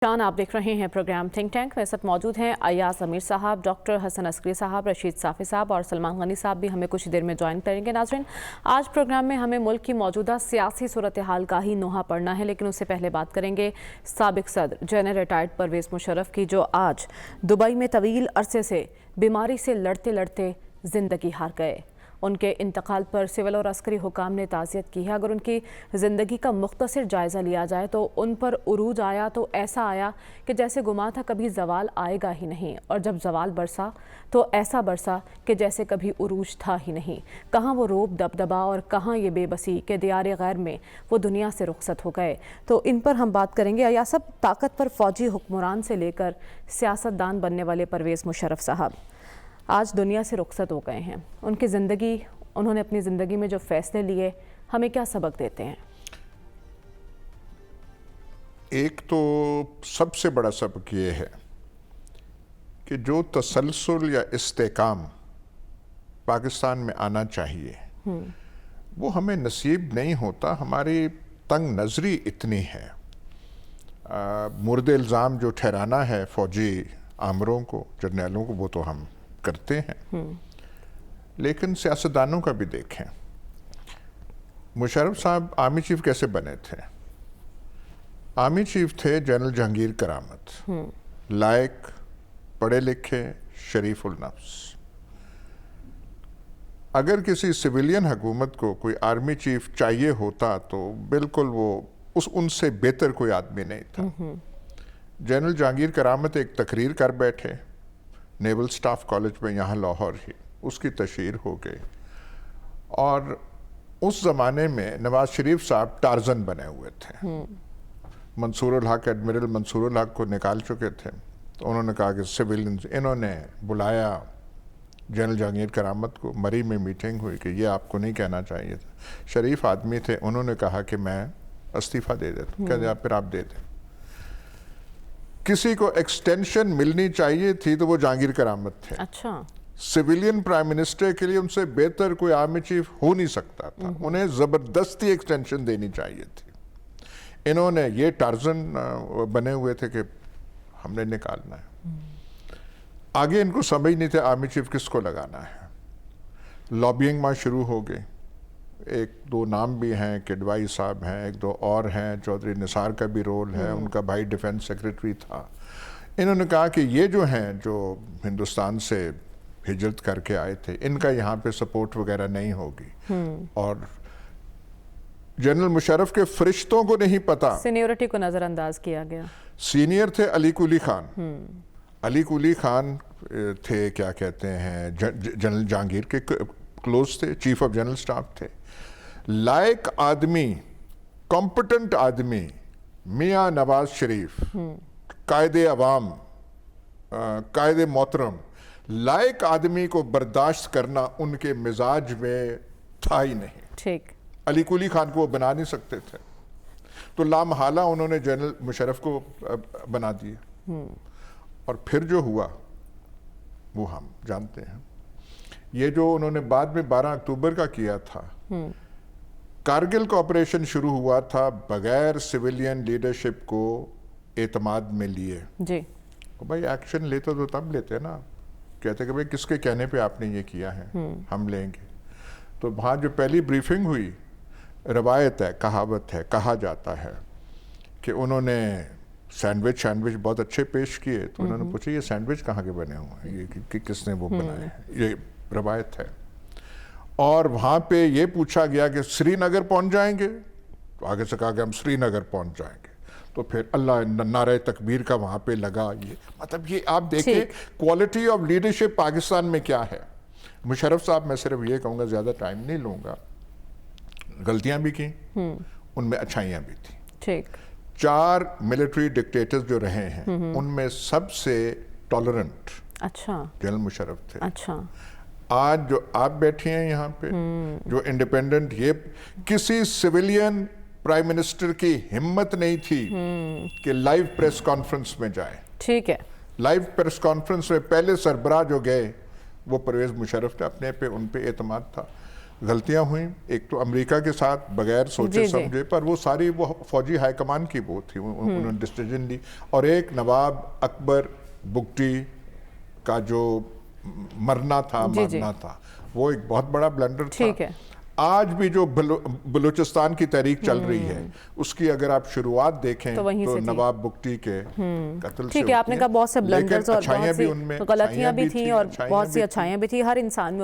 शान आप देख रहे हैं प्रोग्राम थिंक टैंक। मेरे साथ मौजूद हैं अय्याज अमीर साहब, डॉक्टर हसन अस्करी साहब, रशीद साफ़ी साहब और सलमान गनी साहब भी हमें कुछ देर में ज्वाइन करेंगे। नाज़रीन, आज प्रोग्राम में हमें मुल्क की मौजूदा सियासी सूरत हाल का ही नोहा पढ़ना है, लेकिन उससे पहले बात करेंगे साबिक सदर जनरल रिटायर्ड परवेज़ मुशर्रफ की, जो आज दुबई में तवील अरसे से बीमारी से लड़ते लड़ते ज़िंदगी हार गए। उनके इंतकाल पर सिविल और अस्करी हुकाम ने ताज़ियत की है। अगर उनकी ज़िंदगी का मुख्तसर जायज़ा लिया जाए तो उन पर उरूज आया तो ऐसा आया कि जैसे गुमा था कभी ज़वाल आएगा ही नहीं, और जब ज़वाल बरसा तो ऐसा बरसा कि जैसे कभी उरूज था ही नहीं। कहाँ वो रोब दबदबा और कहाँ ये बेबसी के दियारे गैर में वो दुनिया से रुखसत हो गए। तो इन पर हम बात करेंगे। या सब ताकत पर फ़ौजी हुक्मरान से लेकर सियासतदान बनने वाले परवेज़ मुशर्रफ साहब आज दुनिया से रुखसत हो गए हैं। उनकी ज़िंदगी, उन्होंने अपनी ज़िंदगी में जो फ़ैसले लिए, हमें क्या सबक देते हैं? एक तो सबसे बड़ा सबक ये है कि जो तसलसल या इस्तेकाम पाकिस्तान में आना चाहिए वो हमें नसीब नहीं होता। हमारी तंग नज़री इतनी है। मुर्द इल्ज़ाम जो ठहराना है फ़ौजी आमरों को, जर्नैलों को, वो तो हम करते हैं, लेकिन सियासतदानों का भी देखें। मुशर्रफ साहब आर्मी चीफ कैसे बने थे? आर्मी चीफ थे जनरल जहांगीर करामत, लायक, पढ़े लिखे, शरीफुल नफ्स। अगर किसी सिविलियन हुकूमत को कोई आर्मी चीफ चाहिए होता तो बिल्कुल वो उनसे बेहतर कोई आदमी नहीं था। जनरल जहांगीर करामत एक तकरीर कर बैठे नेवल स्टाफ कॉलेज में, यहाँ लाहौर ही, उसकी तशहीर हो गई। और उस ज़माने में नवाज शरीफ साहब टार्जन बने हुए थे। मंसूर उल हक, एडमिरल मंसूर उल हक को निकाल चुके थे, तो उन्होंने कहा कि सिविलियंस, इन्होंने बुलाया जनरल जहांगीर करामत को, मरी में मीटिंग हुई कि ये आपको नहीं कहना चाहिए था। शरीफ आदमी थे, उन्होंने कहा कि मैं इस्तीफ़ा दे देता हूँ। कहते फिर आप दे दें। किसी को एक्सटेंशन मिलनी चाहिए थी तो वो जहांगीर करामत थे। अच्छा। सिविलियन प्राइम मिनिस्टर के लिए उनसे बेहतर कोई आर्मी चीफ हो नहीं सकता था। उन्हें जबरदस्ती एक्सटेंशन देनी चाहिए थी। इन्होंने ये टार्जन बने हुए थे कि हमने निकालना है। आगे इनको समझ नहीं थे आर्मी चीफ किसको लगाना है। लॉबिंग वहाँ शुरू हो गई। एक दो नाम भी हैं, किडवाई साहब हैं, एक दो और हैं, चौधरी निसार का भी रोल है, उनका भाई डिफेंस सेक्रेटरी था। इन्होंने कहा कि ये जो हैं, जो हिंदुस्तान से हिजरत करके आए थे, इनका यहाँ पे सपोर्ट वगैरह नहीं होगी। और जनरल मुशर्रफ के फरिश्तों को नहीं पता, सीनियरिटी को नज़रअंदाज किया गया। सीनियर थे अली कुली खान। अली कुली खान थे, क्या कहते हैं, जनरल जहांगीर के क्लोज थे, चीफ ऑफ जनरल स्टाफ थे। लायक आदमी, कॉम्पिटेंट आदमी मियाँ नवाज शरीफ, कायदे अवाम, कायदे मोहतरम, लायक आदमी को बर्दाश्त करना उनके मिजाज में था ही नहीं। ठीक। अली कुली खान को वो बना नहीं सकते थे, तो लामहाला उन्होंने जनरल मुशर्रफ को बना दिया। और फिर जो हुआ वो हम जानते हैं। ये जो उन्होंने बाद में 12 अक्टूबर का किया था, कारगिल का ऑपरेशन शुरू हुआ था बगैर सिविलियन लीडरशिप को एतमाद में लिए जी। तो भाई एक्शन लेते तो तब लेते ना, कहते कि भाई किसके कहने पे आपने ये किया है, हम लेंगे। तो वहाँ जो पहली ब्रीफिंग हुई, रवायत है, कहावत है, कहा जाता है कि उन्होंने सैंडविच बहुत अच्छे पेश किए। तो उन्होंने पूछा ये सैंडविच कहाँ के बने हुए हैं, ये किसने वो बनाए हैं, ये रवायत है। और वहाँ पे ये पूछा गया कि श्रीनगर पहुँच जाएंगे, तो आगे से कहा कि हम श्रीनगर पहुँच जाएंगे। तो फिर अल्लाह नारे तकबीर का वहाँ पे लगा। ये मतलब ये आप देखें क्वालिटी ऑफ लीडरशिप पाकिस्तान में क्या है। मुशर्रफ साहब, मैं सिर्फ ये कहूँगा, ज़्यादा टाइम नहीं लूँगा, गलतियाँ भी की, उनमें अच्छाइयाँ भी थी। ठीक। 4 मिलिट्री डिक्टेटर्स जो रहे हैं उनमें सबसे टॉलरेंट जनरल मुशर्रफ थे। अच्छा। आज जो आप बैठे हैं यहाँ पे, जो इंडिपेंडेंट, ये किसी सिविलियन प्राइम मिनिस्टर की हिम्मत नहीं थी कि लाइव प्रेस कॉन्फ्रेंस में जाए। ठीक है। लाइव प्रेस कॉन्फ्रेंस में पहले सरबराह जो गए वो परवेज़ मुशर्रफ थे, अपने पे उन पे एतमाद था। गलतियां हुई, एक तो अमेरिका के साथ बगैर सोचे समझे, पर वो सारी वो फौजी हाईकमान की वो थी, उन्होंने डिसीजन ली। और एक नवाब अकबर बुगटी का जो मरना था, वो एक बहुत बड़ा ब्लंडर था। आज भी जो बलूचिस्तान की तहरीक चल रही है, उसकी अगर आप शुरुआत देखें तो नवाब बुगटी के कत्ल से ठीक है। आपने कहा बहुत से ब्लंडर्स और बहुत सी गलतियां भी थी और बहुत सी अच्छाइयां भी थी। हर इंसान में